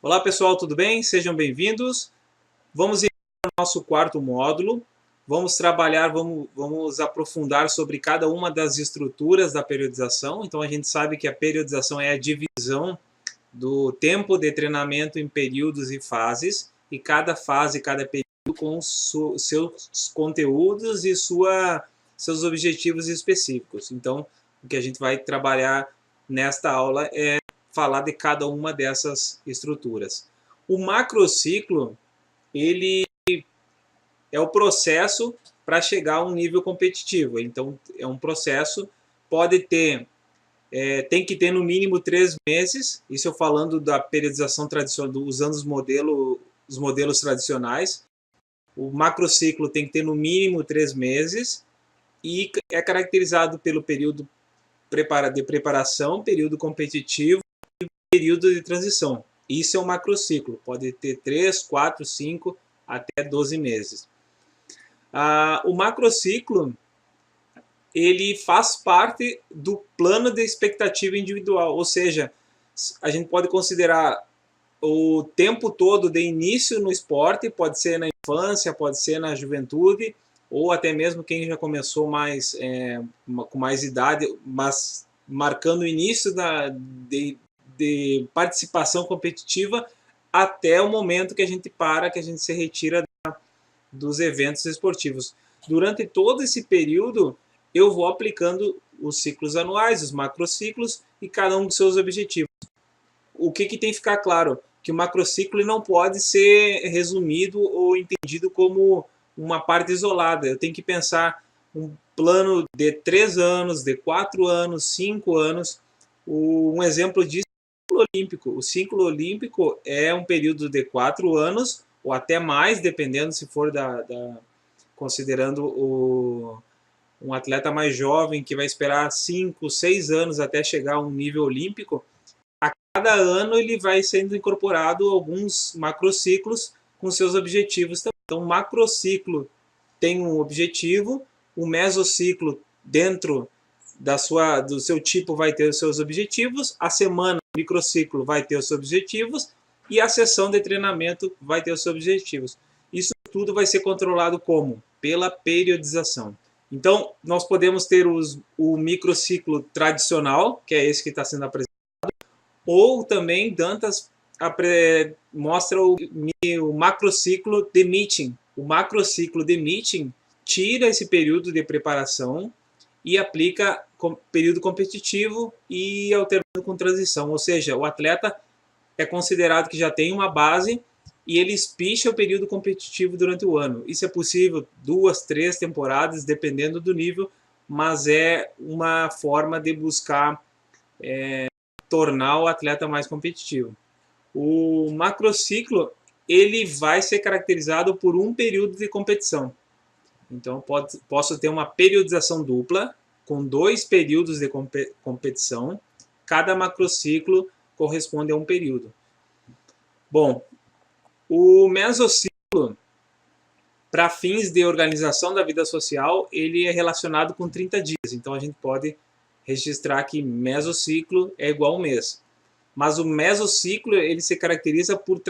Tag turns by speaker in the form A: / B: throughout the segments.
A: Olá pessoal, tudo bem? Sejam bem-vindos. Vamos ir para o nosso quarto módulo. Vamos trabalhar, vamos aprofundar sobre cada uma das estruturas da periodização. Então a gente sabe que a periodização é a divisão do tempo de treinamento em períodos e fases, e cada fase, cada período com seus conteúdos e seus objetivos específicos. Então o que a gente vai trabalhar nesta aula é falar de cada uma dessas estruturas. O macrociclo, ele é o processo para chegar a um nível competitivo. Então, é um processo, pode ter, tem que ter no mínimo 3 meses, isso eu falando da periodização tradicional, usando os modelos tradicionais. O macrociclo tem que ter no mínimo 3 meses e é caracterizado pelo período de preparação, período competitivo, período de transição. Isso é um macrociclo, pode ter 3, 4, 5, até 12 meses. O macrociclo, ele faz parte do plano de expectativa individual, ou seja, a gente pode considerar o tempo todo de início no esporte, pode ser na infância, pode ser na juventude, ou até mesmo quem já começou com mais idade, mas marcando o início de participação competitiva até o momento que a gente que a gente se retira dos eventos esportivos. Durante todo esse período, eu vou aplicando os ciclos anuais, os macrociclos, e cada um dos seus objetivos. O que tem que ficar claro? Que o macrociclo não pode ser resumido ou entendido como uma parte isolada. Eu tenho que pensar um plano de 3 anos, de 4 anos, 5 anos. Um exemplo disso é o ciclo olímpico. O ciclo olímpico é um período de 4 anos, ou até mais, dependendo se for considerando um atleta mais jovem que vai esperar 5, 6 anos até chegar a um nível olímpico. A cada ano ele vai sendo incorporado alguns macrociclos com seus objetivos também. Então, o macrociclo tem um objetivo, o mesociclo dentro do seu tipo vai ter os seus objetivos, a semana, o microciclo vai ter os seus objetivos e a sessão de treinamento vai ter os seus objetivos. Isso tudo vai ser controlado como? Pela periodização. Então, nós podemos ter o microciclo tradicional, que é esse que está sendo apresentado, ou também Dantas mostra o macrociclo de Meeting. O macrociclo de Meeting tira esse período de preparação e aplica período competitivo e alternando com transição. Ou seja, o atleta é considerado que já tem uma base e ele espicha o período competitivo durante o ano. Isso é possível 2, 3 temporadas, dependendo do nível, mas é uma forma de buscar tornar o atleta mais competitivo. O macrociclo, ele vai ser caracterizado por um período de competição. Então, posso ter uma periodização dupla, com 2 períodos de competição. Cada macrociclo corresponde a um período. Bom, o mesociclo, para fins de organização da vida social, ele é relacionado com 30 dias. Então, a gente pode registrar que mesociclo é igual ao mês. Mas o mesociclo, ele se caracteriza por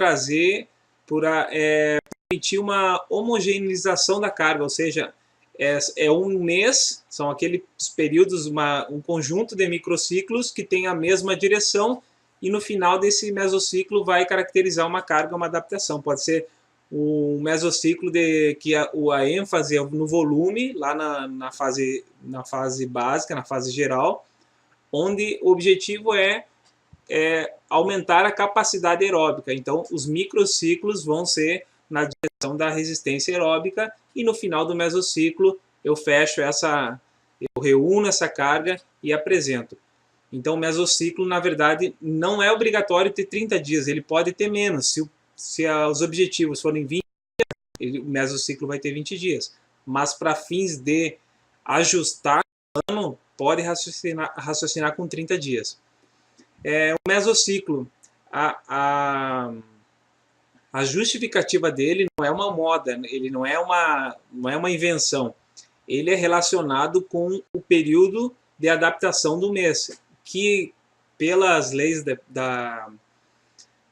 A: permitir uma homogeneização da carga, ou seja, é um mês, são aqueles períodos, um conjunto de microciclos que tem a mesma direção, e no final desse mesociclo vai caracterizar uma carga, uma adaptação. Pode ser o mesociclo que a ênfase é no volume, lá na fase básica, na fase geral, onde o objetivo é aumentar a capacidade aeróbica. Então, os microciclos vão ser na direção da resistência aeróbica, e no final do mesociclo eu reúno essa carga e apresento. Então, o mesociclo, na verdade, não é obrigatório ter 30 dias, ele pode ter menos. Se os objetivos forem 20 dias, o mesociclo vai ter 20 dias. Mas para fins de ajustar o ano, pode raciocinar com 30 dias. O mesociclo, a justificativa dele não é uma moda, ele não é uma invenção. Ele é relacionado com o período de adaptação do mês, que pelas leis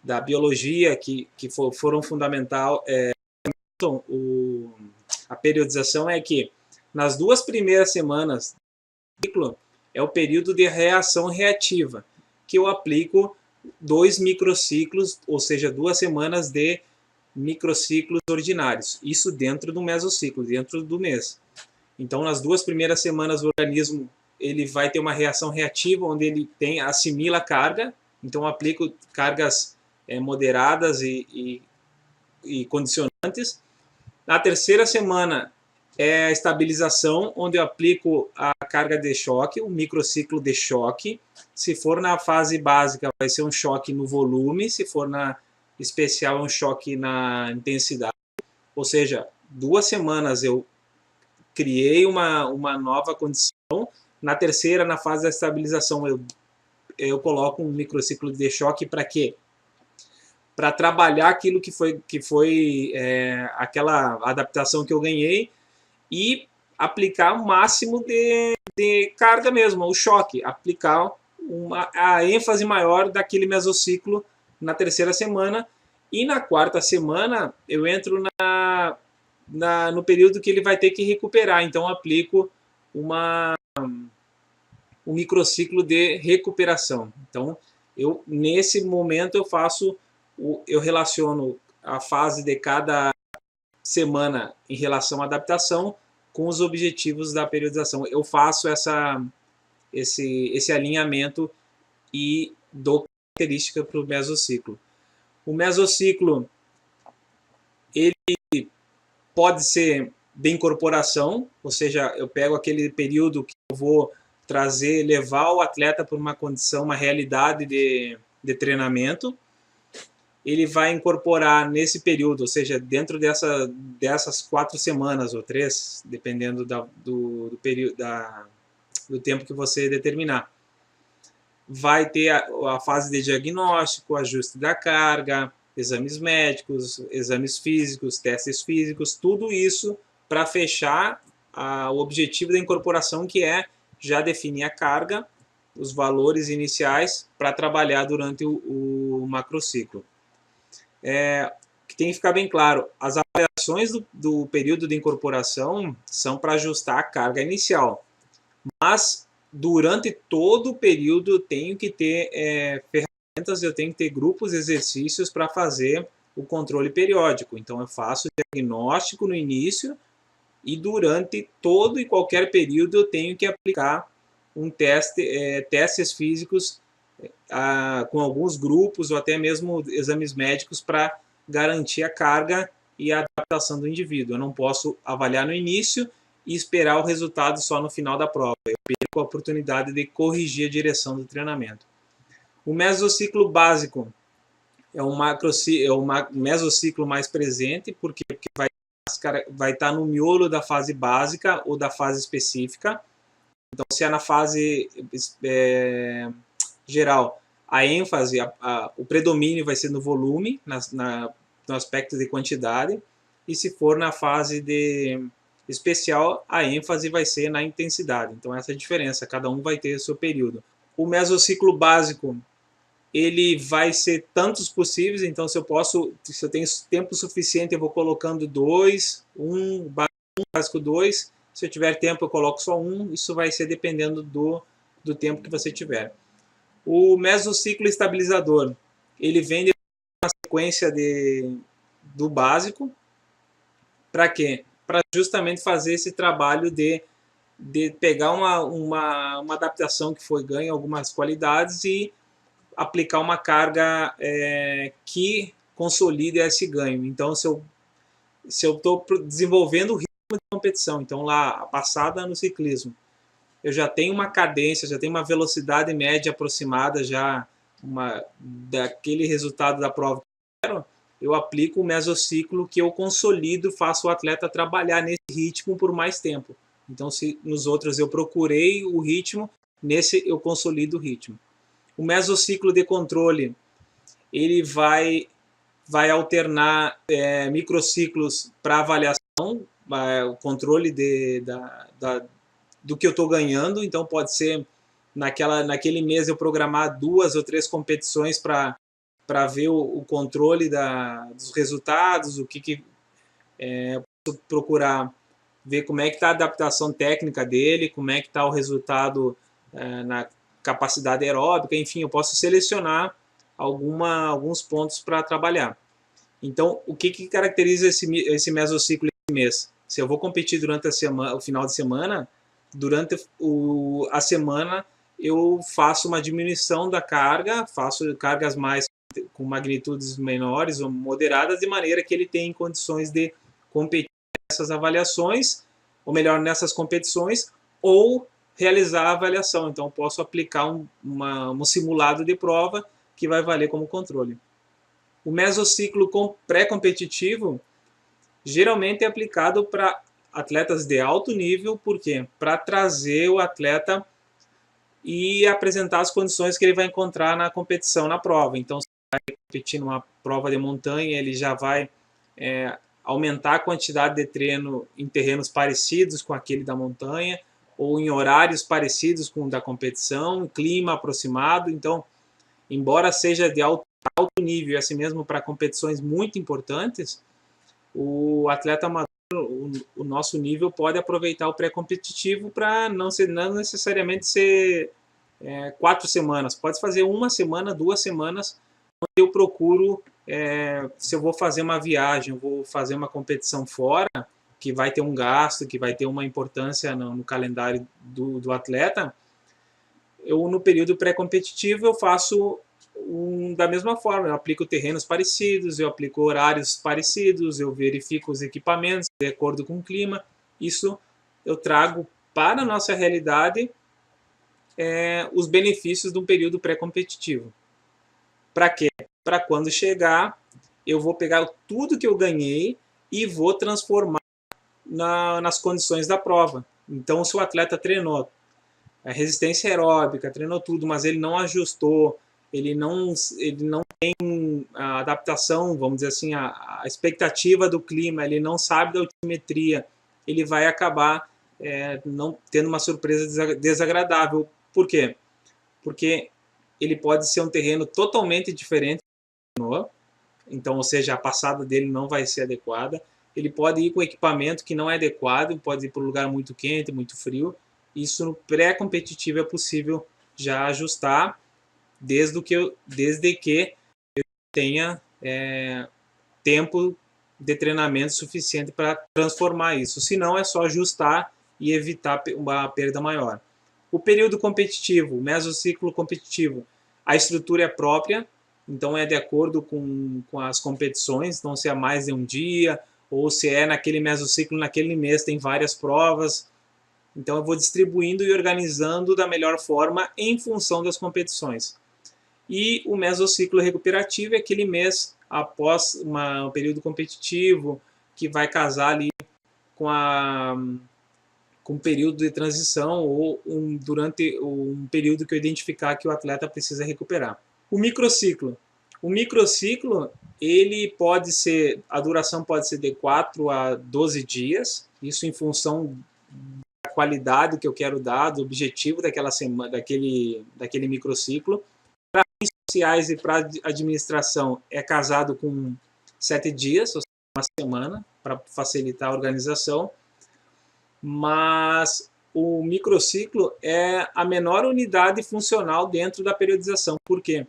A: da biologia que foram fundamental. A periodização é que nas 2 primeiras semanas do ciclo é o período de reação reativa, que eu aplico 2 microciclos, ou seja, 2 semanas de microciclos ordinários. Isso dentro do mesociclo, dentro do mês. Então, nas 2 primeiras semanas, o organismo ele vai ter uma reação reativa, onde ele assimila a carga. Então, eu aplico cargas moderadas e condicionantes. Na terceira semana é a estabilização, onde eu aplico a carga de choque, o microciclo de choque. Se for na fase básica, vai ser um choque no volume. Se for na especial, um choque na intensidade. Ou seja, 2 semanas eu criei uma nova condição. Na terceira, na fase da estabilização, eu coloco um microciclo de choque para quê? Para trabalhar aquilo que foi aquela adaptação que eu ganhei e aplicar o máximo de carga mesmo, o choque, aplicar a ênfase maior daquele mesociclo na terceira semana. E na quarta semana eu entro no período que ele vai ter que recuperar, então eu aplico um microciclo de recuperação. Então, nesse momento eu relaciono a fase de cada semana em relação à adaptação com os objetivos da periodização. Eu faço esse alinhamento e dou característica para o mesociclo. O mesociclo ele pode ser de incorporação, ou seja, eu pego aquele período que eu vou levar o atleta para uma condição, uma realidade de treinamento. Ele vai incorporar nesse período, ou seja, dentro dessas 4 semanas ou 3, dependendo do período, do tempo que você determinar. Vai ter a fase de diagnóstico, ajuste da carga, exames médicos, exames físicos, testes físicos, tudo isso para fechar o objetivo da incorporação, que é já definir a carga, os valores iniciais para trabalhar durante o macrociclo. Que tem que ficar bem claro, as avaliações do período de incorporação são para ajustar a carga inicial, mas durante todo o período eu tenho que ter ferramentas, eu tenho que ter grupos de exercícios para fazer o controle periódico. Então eu faço diagnóstico no início e durante todo e qualquer período eu tenho que aplicar testes físicos com alguns grupos ou até mesmo exames médicos para garantir a carga e a adaptação do indivíduo. Eu não posso avaliar no início e esperar o resultado só no final da prova. Eu perco a oportunidade de corrigir a direção do treinamento. O mesociclo básico é um mesociclo mais presente, porque vai estar no miolo da fase básica ou da fase específica. Então, se é na fase geral, a ênfase, o predomínio vai ser no volume, no aspecto de quantidade, e se for na fase especial, a ênfase vai ser na intensidade. Então, essa é a diferença, cada um vai ter o seu período. O mesociclo básico, ele vai ser tantos possíveis, então se eu tenho tempo suficiente, eu vou colocando 2, 1, básico 2, se eu tiver tempo eu coloco só 1, isso vai ser dependendo do tempo que você tiver. O mesociclo estabilizador, ele vem de uma sequência do básico, para quê? Para justamente fazer esse trabalho de pegar uma adaptação que foi ganha algumas qualidades e aplicar uma carga que consolide esse ganho. Então, se eu estou desenvolvendo o ritmo de competição, então lá, a passada no ciclismo, eu já tenho uma cadência, já tenho uma velocidade média aproximada já daquele resultado da prova que eu quero, eu aplico o mesociclo que eu consolido, faço o atleta trabalhar nesse ritmo por mais tempo. Então, se nos outros eu procurei o ritmo, nesse eu consolido o ritmo. O mesociclo de controle, ele vai alternar microciclos para avaliação, o controle do que eu estou ganhando. Então pode ser naquele mês eu programar 2 ou 3 competições para para ver o controle dos resultados, o que posso procurar ver como é que está a adaptação técnica dele, como é que está o resultado na capacidade aeróbica, enfim, eu posso selecionar alguns pontos para trabalhar. Então, o que caracteriza esse mesociclo esse mês? Se eu vou competir durante o final de semana, durante a semana eu faço uma diminuição da carga, faço cargas com magnitudes menores ou moderadas, de maneira que ele tenha condições de competir nessas avaliações, ou melhor, nessas competições, ou realizar a avaliação. Então, posso aplicar um simulado de prova que vai valer como controle. O mesociclo pré-competitivo geralmente é aplicado para atletas de alto nível, por quê? Para trazer o atleta e apresentar as condições que ele vai encontrar na competição, na prova. Então, se ele vai competir numa prova de montanha, ele já vai aumentar a quantidade de treino em terrenos parecidos com aquele da montanha, ou em horários parecidos com o da competição, clima aproximado. Então, embora seja de alto nível, assim mesmo para competições muito importantes, o atleta amador, o nosso nível, pode aproveitar o pré-competitivo para não necessariamente ser 4 semanas. Pode fazer 1 semana, 2 semanas, onde eu procuro, se eu vou fazer uma viagem, eu vou fazer uma competição fora, que vai ter um gasto, que vai ter uma importância no calendário do atleta, no período pré-competitivo eu faço da mesma forma, eu aplico terrenos parecidos, eu aplico horários parecidos, eu verifico os equipamentos de acordo com o clima. Isso eu trago para a nossa realidade os benefícios de um período pré-competitivo. Para quê? Para quando chegar, eu vou pegar tudo que eu ganhei e vou transformar nas condições da prova. Então, se o atleta treinou a resistência aeróbica, treinou tudo, mas ele não ajustou, ele não tem a adaptação, vamos dizer assim, a expectativa do clima, ele não sabe da altimetria, ele vai acabar não tendo uma surpresa desagradável. Por quê? Porque ele pode ser um terreno totalmente diferente, então, ou seja, a passada dele não vai ser adequada. Ele pode ir com equipamento que não é adequado, pode ir para um lugar muito quente, muito frio. Isso no pré-competitivo é possível já ajustar, desde que eu tenha tempo de treinamento suficiente para transformar isso. Se não, é só ajustar e evitar uma perda maior. O período competitivo, o mesociclo competitivo, a estrutura é própria, então é de acordo com as competições, então se é mais de um dia, ou se é naquele mesociclo, naquele mês tem várias provas. Então eu vou distribuindo e organizando da melhor forma em função das competições. E o mesociclo recuperativo é aquele mês após um período competitivo que vai casar ali com um período de transição ou durante um período que eu identificar que o atleta precisa recuperar. O microciclo. O microciclo, a duração pode ser de 4 a 12 dias, isso em função da qualidade que eu quero dar, do objetivo daquela semana, daquele microciclo. Para fins sociais e para administração é casado com 7 dias, ou seja, uma semana, para facilitar a organização. Mas o microciclo é a menor unidade funcional dentro da periodização. Por quê?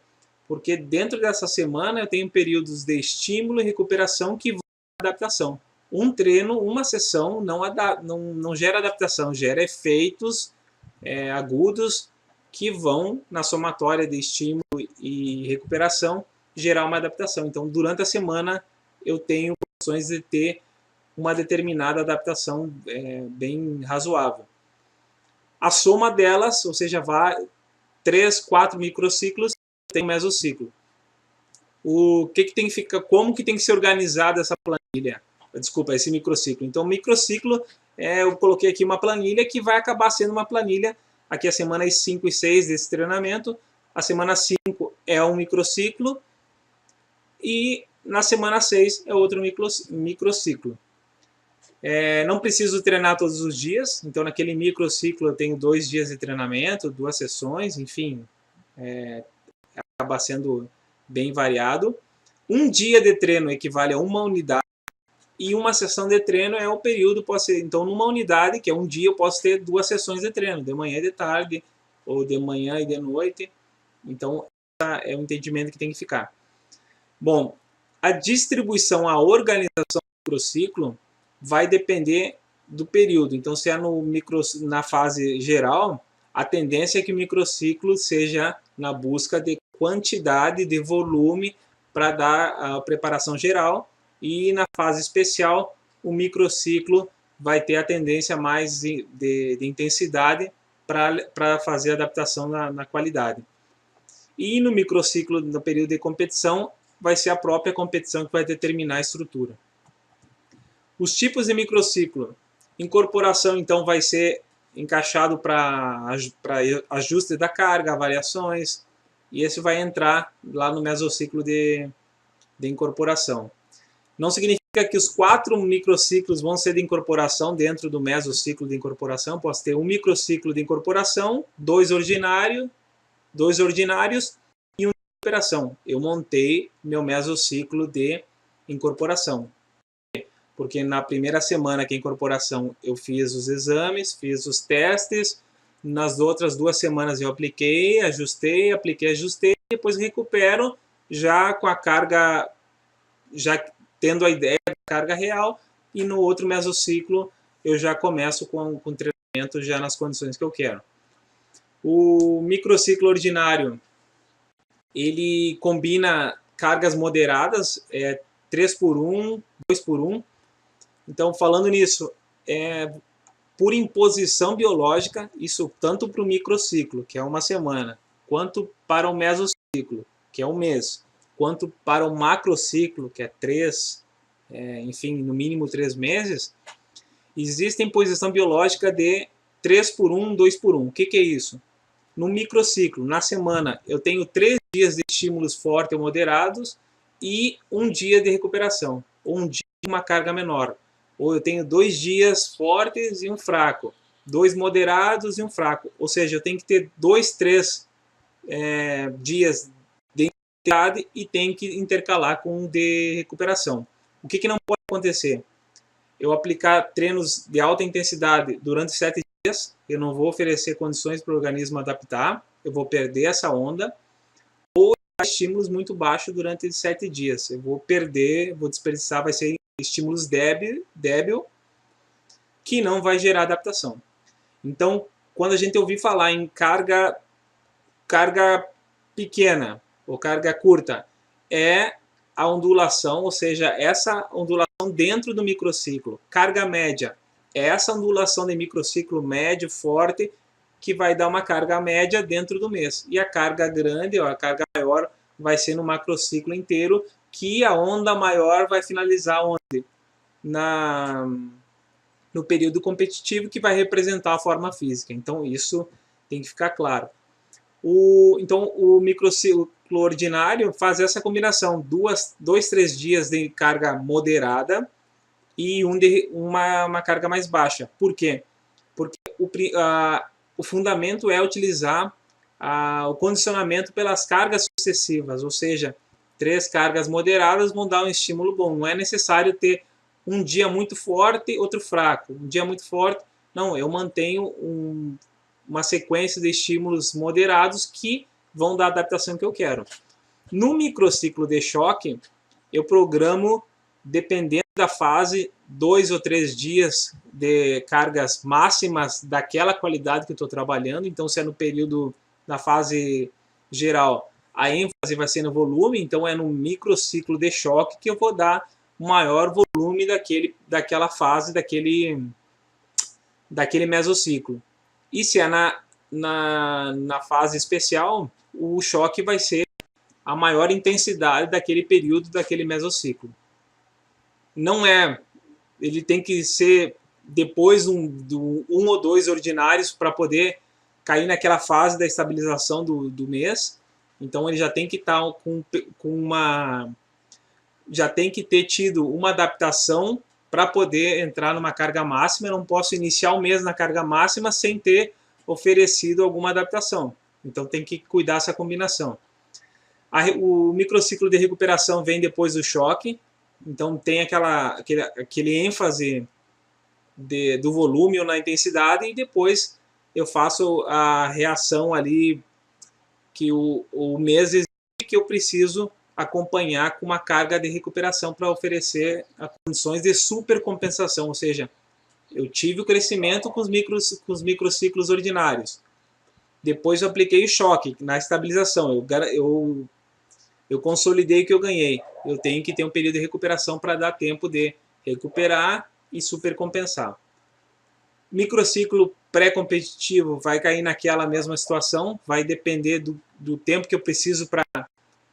A: Porque dentro dessa semana eu tenho períodos de estímulo e recuperação que vão à adaptação. Um treino, uma sessão não gera adaptação, gera efeitos agudos que vão, na somatória de estímulo e recuperação, gerar uma adaptação. Então, durante a semana, eu tenho condições de ter uma determinada adaptação bem razoável. A soma delas, ou seja, 3, 4 microciclos, tem um mesociclo. Como que tem que ser organizada essa planilha? Desculpa, esse microciclo. Então, o microciclo, eu coloquei aqui uma planilha que vai acabar sendo uma planilha, aqui as semanas 5 e 6 desse treinamento. A semana 5 é um microciclo e na semana 6 é outro microciclo. Não preciso treinar todos os dias, então naquele microciclo eu tenho 2 dias de treinamento, 2 sessões, enfim, acaba sendo bem variado. Um dia de treino equivale a uma unidade e uma sessão de treino é o período, pode ser, então numa unidade, que é um dia, eu posso ter 2 sessões de treino, de manhã e de tarde, ou de manhã e de noite. Então, esse é o entendimento que tem que ficar. Bom, a distribuição, a organização do microciclo vai depender do período. Então, se é na fase geral, a tendência é que o microciclo seja na busca de quantidade, de volume, para dar a preparação geral. E na fase especial, o microciclo vai ter a tendência mais de intensidade para fazer adaptação na qualidade. E no microciclo, no período de competição, vai ser a própria competição que vai determinar a estrutura. Os tipos de microciclo. Incorporação, então, vai ser encaixado para ajuste da carga, variações, e esse vai entrar lá no mesociclo de incorporação. Não significa que os 4 microciclos vão ser de incorporação dentro do mesociclo de incorporação. Posso ter um microciclo de incorporação, 2 ordinários e um de recuperação. Eu montei meu mesociclo de incorporação. Porque na primeira semana que é incorporação eu fiz os exames, fiz os testes, nas outras 2 semanas eu apliquei, ajustei, depois recupero já com a carga, já tendo a ideia da carga real, e no outro mesociclo eu já começo com treinamento já nas condições que eu quero. O microciclo ordinário, ele combina cargas moderadas, 3x1, 2x1. Então, falando nisso, por imposição biológica, isso tanto para o microciclo, que é uma semana, quanto para o mesociclo, que é um mês, quanto para o macrociclo, que é 3, enfim, no mínimo 3 meses, existe imposição biológica de 3x1, 2x1. O que é isso? No microciclo, na semana, eu tenho 3 dias de estímulos fortes ou moderados e um dia de recuperação, ou um dia de uma carga menor. Ou eu tenho 2 dias fortes e um fraco, 2 moderados e um fraco. Ou seja, eu tenho que ter 2, 3 dias de intensidade e tenho que intercalar com um de recuperação. O que não pode acontecer? Eu aplicar treinos de alta intensidade durante 7 dias, eu não vou oferecer condições para o organismo adaptar, eu vou perder essa onda, ou estímulos muito baixos durante 7 dias. Eu vou perder, vou desperdiçar, vai ser estímulos débil, que não vai gerar adaptação. Então, quando a gente ouvir falar em carga pequena ou carga curta, é a ondulação, ou seja, essa ondulação dentro do microciclo. Carga média, é essa ondulação de microciclo médio, forte, que vai dar uma carga média dentro do mês. E a carga grande, a carga maior, vai ser no macrociclo inteiro, que a onda maior vai finalizar onde? No período competitivo, que vai representar a forma física. Então, isso tem que ficar claro. Então, o microciclo ordinário faz essa combinação, 2, 3 dias de carga moderada e uma carga mais baixa. Por quê? Porque o fundamento é utilizar o condicionamento pelas cargas sucessivas, ou seja, 3 cargas moderadas vão dar um estímulo bom. Não é necessário ter um dia muito forte, outro fraco. Um dia muito forte, não, eu mantenho uma sequência de estímulos moderados que vão dar a adaptação que eu quero. No microciclo de choque, eu programo, dependendo da fase, 2 ou 3 dias de cargas máximas daquela qualidade que eu estou trabalhando. Então, se é no período, na fase geral, a ênfase vai ser no volume, então é no microciclo de choque que eu vou dar o maior volume daquela fase, daquele mesociclo. E se é na fase especial, o choque vai ser a maior intensidade daquele período, daquele mesociclo. Não é, ele tem que ser depois um ou 2 ordinários para poder cair naquela fase da estabilização do mês. Então ele já tem que estar já tem que ter tido uma adaptação para poder entrar numa carga máxima. Eu não posso iniciar o mês na carga máxima sem ter oferecido alguma adaptação. Então tem que cuidar dessa combinação. O microciclo de recuperação vem depois do choque, então tem aquele ênfase do volume ou na intensidade, e depois eu faço a reação ali que o mês exige, que eu preciso acompanhar com uma carga de recuperação para oferecer condições de supercompensação, ou seja, eu tive o crescimento com os microciclos ordinários. Depois eu apliquei o choque na estabilização. Eu consolidei o que eu ganhei. Eu tenho que ter um período de recuperação para dar tempo de recuperar e supercompensar. Microciclo pré-competitivo vai cair naquela mesma situação, vai depender do tempo que eu preciso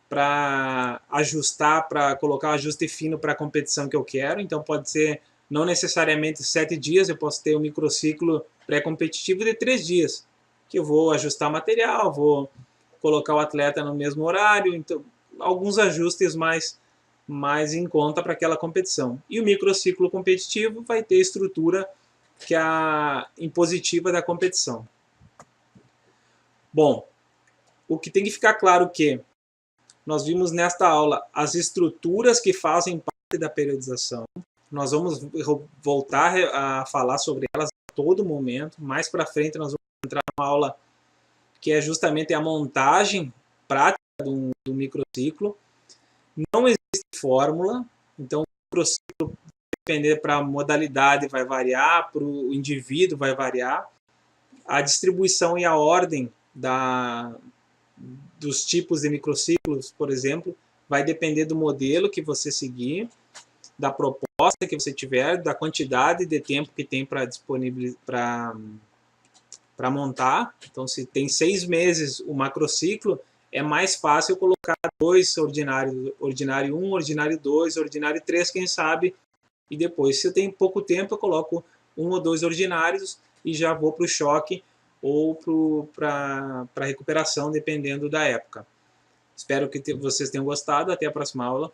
A: para ajustar, para colocar o ajuste fino para a competição que eu quero. Então pode ser não necessariamente 7 dias, eu posso ter um microciclo pré-competitivo de 3 dias, que eu vou ajustar material, vou colocar o atleta no mesmo horário, então alguns ajustes mais em conta para aquela competição. E o microciclo competitivo vai ter estrutura que é a impositiva da competição. Bom, o que tem que ficar claro que nós vimos nesta aula as estruturas que fazem parte da periodização. Nós vamos voltar a falar sobre elas a todo momento. Mais para frente nós vamos entrar numa aula que é justamente a montagem prática do microciclo. Não existe fórmula, então o microciclo, depender para a modalidade, vai variar, para o indivíduo vai variar. A distribuição e a ordem dos tipos de microciclos, por exemplo, vai depender do modelo que você seguir, da proposta que você tiver, da quantidade de tempo que tem para montar. Então, se tem 6 meses o macrociclo, é mais fácil colocar 2 ordinários, ordinário 1, ordinário 2, ordinário 3, quem sabe. E depois, se eu tenho pouco tempo, eu coloco 1 ou 2 ordinários e já vou para o choque ou para a recuperação, dependendo da época. Espero que vocês tenham gostado. Até a próxima aula.